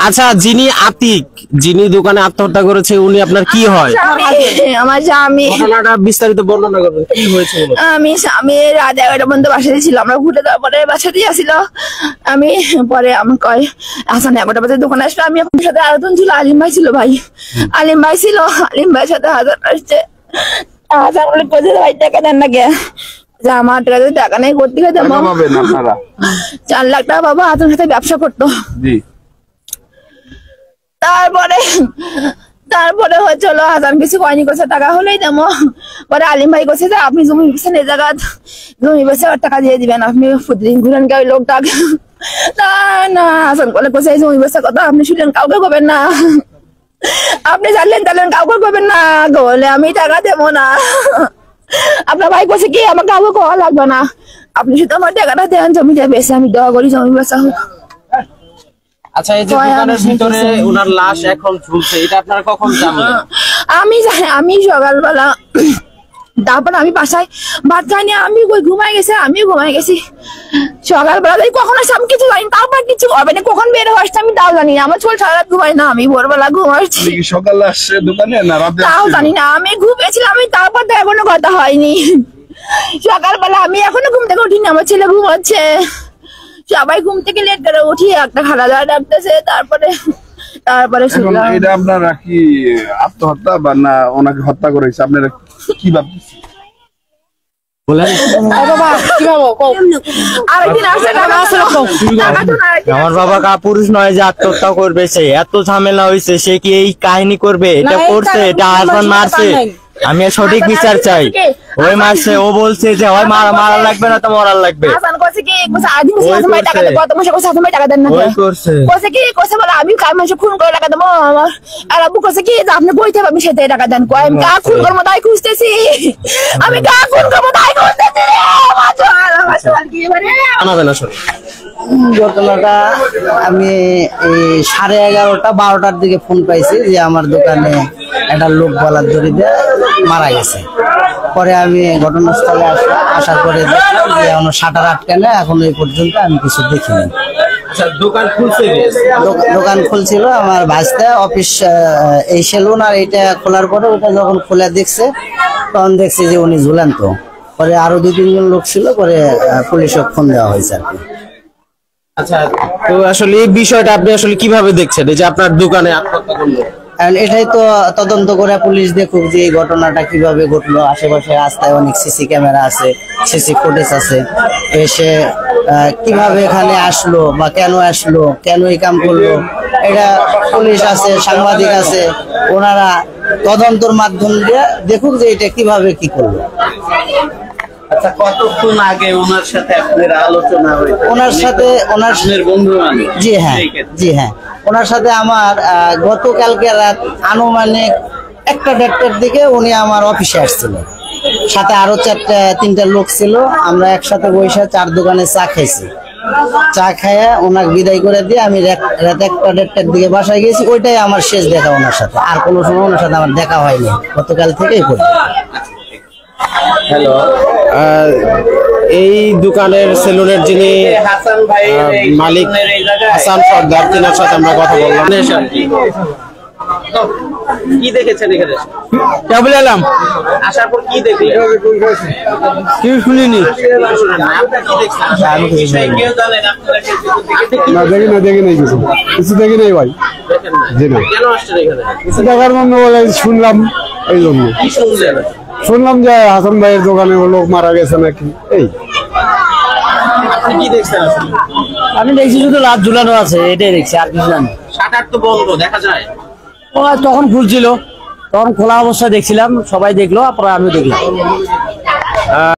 আচ্ছা, যিনি আতিক, যিনি দোকানে আত্মহত্যা করেছে, উনি আপনার কি হয়? আমার স্বামী। ঘটনাটা বিস্তারিত বর্ণনা করবেন, কি হয়েছিল? আমি স্বামী রাত 11টা পর্যন্ত বাসাতে ছিল, আমরা ঘুরে দেওয়ার পরে বাসাতেই আসছিল। আমি পরে আমি কয় হাসান 11টা বাজে দোকানে আসলো। আমি আপনার সাথে আরেকজন ছিল, আলিম ভাই ছিল। ভাই আলিম ভাই ছিল, আলিম ভাইয়ের সাথে হাসান আসছে। হাসান বলে কোথায় ভাই টাকা দেন না কে? আমার টাকা নেই, করতে গেছে 4 লাখ টাকা বাবা হাসানের সাথে ব্যবসা করতো। তারপরে হচ্ছিল হাসান কিছু কয়নি করছে, টাকা হলেই দেবো। পরে আলিম ভাই করছে যে আপনি জমি বেছেন, এই জায়গা জমি বেছে টাকা দিয়ে দিবেন, আপনি প্রতিদিন ঘুরেন কে ওই লোকটা। না হাসান বলে কোথায় এই জমি বেচার কথা আপনি শুনলেন, কাউকে করবেন না, আপনি জানলেন তাহলেন কাউকে করবেন না, বলে আমি টাকা দেবো না। আপনার ভাই বলছে কি আমার কাউকে কোয়া লাগবে না, আপনি শুধু আমার টাকাটা দেন, জমিটা বেছে আমি দোয়া করি জমি বেচা হোক। আচ্ছা, এই যে দোকানের ভিতরে ওনার লাশ এখন ঝুলছে, এটা আপনারা কখন জানলেন? আমি সকালবেলা, তারপর আমি বাসায় ভাত খাইনি, আমি ঘুমাই গেছি। সকালবেলা কখন আসছে আমি কিছু জানি, তারপর কিছু হবে না, কখন বের হয়ে আসছে আমি তাও জানি না। আমার ছোট সারা রাত ঘুমাই না, আমি ভোরবেলা ঘুমাচ্ছি, সকালে আসছে দোকানে না রাতে তাও জানি না। আমি ঘুমিয়েছিলাম, তারপর তো এখনো কথা হয়নি। সকালবেলা আমি এখনো ঘুম থেকে উঠিনি, আমার ছেলে ঘুমাচ্ছে, সবাই ঘুম থেকে লেট করে উঠি, একটা খালা দাওয়া ডাকতেছে। তারপরে এটা আপনারা কি আত্মহত্যা বা না ওনাকে হত্যা করেছে, আপনারা কি ভাবছেন? আমার বাবা কাপুরুষ নয় যে আত্মহত্যা করবে, সে এত ঝামেলা হয়েছে, সে কি এই কাহিনী করবে? এটা করছে, এটা হাসান মারছে, আমি সঠিক বিচার চাই। ওই মারছে, ও বলছে যে হয় মারা লাগবে না তো মরার লাগবে। আমি কার মাসে খুন করে টাকা দেবো, আর আব্বু কাছে কি আপনি বইতে আমি সেটাই টাকা দেন, আমি কা খুন করবো তাই খুঁজতেছি, আমি কা খুন করবো তাই খুঁজতেছি। ঘটনাটা আমি এই 11:30 12টার দিকে ফোন পাইছি যে আমার দোকানে একটা লোক গলার দড়ি দিয়ে মারা গেছে। পরে আমি ঘটনাস্থলে আসার পরে দেখলাম যে এখনো শাটার আটকানো, এখন এই পর্যন্ত আমি কিছু দেখিনি। দোকান খুলছিল আমার ভাইস্তা, অফিস এই সেলুন আর এইটা খোলার পরে ওটা যখন খোলা দেখছে তখন দেখছি যে উনি ঝুলন্ত। পরে আরো 2-3 জন লোক ছিল, পরে পুলিশে ফোন দেওয়া হয়েছে আর কি। আচ্ছা, তো আসলে এই বিষয়টা আপনি আসলে কিভাবে দেখছেন, এই যে আপনার দোকানে আত্মহত্যা করলো? এটাই তো তদন্ত করে পুলিশ দেখুক যে এই ঘটনাটা কিভাবে ঘটলো। আশেপাশে রাস্তায় অনেক সিসি ক্যামেরা আছে, সিসি ফুটেজ আছে, এসে কিভাবে এখানে আসলো বা কেন আসলো, কেন এই কাম করলো, এটা পুলিশ আছে, সাংবাদিক আছে, ওনারা তদন্তর মাধ্যম দিয়ে দেখুক যে এটা কিভাবে কি করলো। আচ্ছা, কতক্ষণ আগে ওনার সাথে আপনার আলোচনা হয়েছে? ওনার সাথে বন্ধু মানে? জি হ্যাঁ, ওনার সাথে আমার গতকালকে রাত আনুমানিক 1টা-1:30টার দিকে উনি আমার অফিসে আসছিল, সাথে আরো 3টা লোক ছিল। আমরা একসাথে বসে 4 দোকানে চা খাইছি। চা খাইয়া ওনাকে বিদায় করে দিয়ে আমি রাত 1টা-1:30টার দিকে বাসায় গেছি। ওইটাই আমার শেষ দেখা ওনার সাথে, আর কোনো সময় ওনার সাথে আমার দেখা হয়নি গতকাল থেকেই করি। হ্যালো, এই দোকানের সেলুনের যিনি মালিক হাসান সর্দার, তিনার সাথে আমরা কথা বললাম। কি দেখেছেন এখানে? আসার পর কি দেখলেন? কেউ শুনিনি, দেখি নাই কিছু দেখি নাই ভাই। কেন আসছেন এখানে? কিছু দেখার জন্য শুনলাম, এই জন্য শুনলাম যে হাসান ভাইয়ের দোকানে লোক মারা গেছে নাকি। এই কি দেখছেন? আমি দেখছি শুধু লাশ ঝুলানো আছে, এটাই দেখছি, আর কিছু জানি। শাটার তো বন্ধ দেখা যায়। তখন খুলছিল, তখন খোলা অবস্থায় দেখছিলাম, সবাই দেখলো, পরে আমিও দেখলাম।